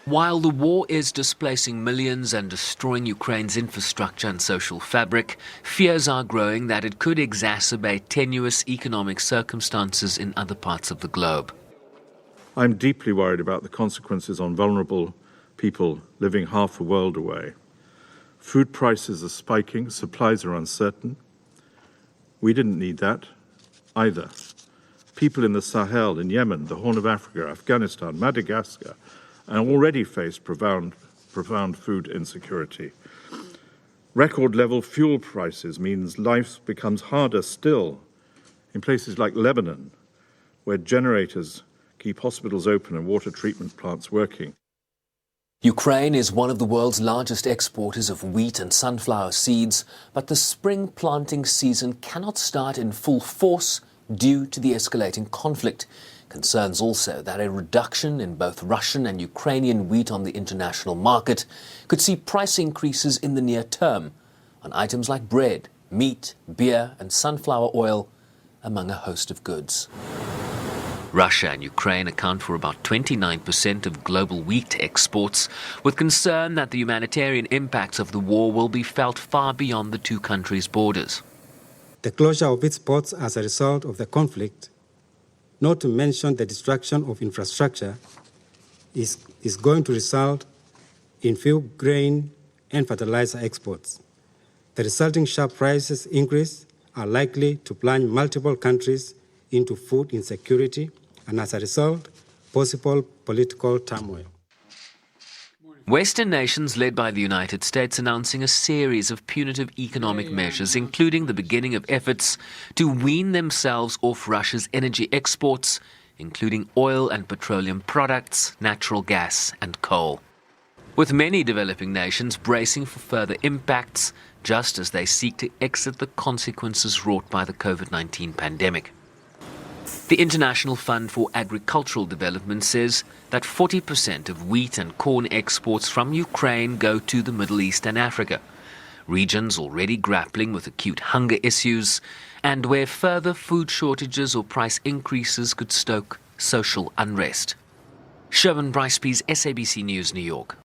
While the war is displacing millions and destroying Ukraine's infrastructure and social fabric, fears are growing that it could exacerbate tenuous economic circumstances in other parts of the globe. I'm deeply worried about the consequences on vulnerable people living half a world away. Food prices are spiking, supplies are uncertain. We didn't need that either. People in the Sahel, in Yemen, the Horn of Africa, Afghanistan, Madagascar, and already face profound food insecurity. Record-level fuel prices means life becomes harder still in places like Lebanon, where generators keep hospitals open and water treatment plants working. Ukraine is one of the world's largest exporters of wheat and sunflower seeds, but the spring planting season cannot start in full force due to the escalating conflict. Concerns also that a reduction in both Russian and Ukrainian wheat on the international market could see price increases in the near term on items like bread, meat, beer and sunflower oil, among a host of goods. Russia and Ukraine account for about 29% of global wheat exports, with concern that the humanitarian impacts of the war will be felt far beyond the two countries' borders. The closure of its ports as a result of the conflict, not to mention the destruction of infrastructure, is going to result in few grain and fertilizer exports. The resulting sharp prices increase are likely to plunge multiple countries into food insecurity and, as a result, possible political turmoil. Western nations led by the United States announcing a series of punitive economic measures, including the beginning of efforts to wean themselves off Russia's energy exports, including oil and petroleum products, natural gas and coal. With many developing nations bracing for further impacts, just as they seek to exit the consequences wrought by the COVID-19 pandemic. The International Fund for Agricultural Development says that 40% of wheat and corn exports from Ukraine go to the Middle East and Africa, regions already grappling with acute hunger issues and where further food shortages or price increases could stoke social unrest. Sherman Bryce's SABC News, New York.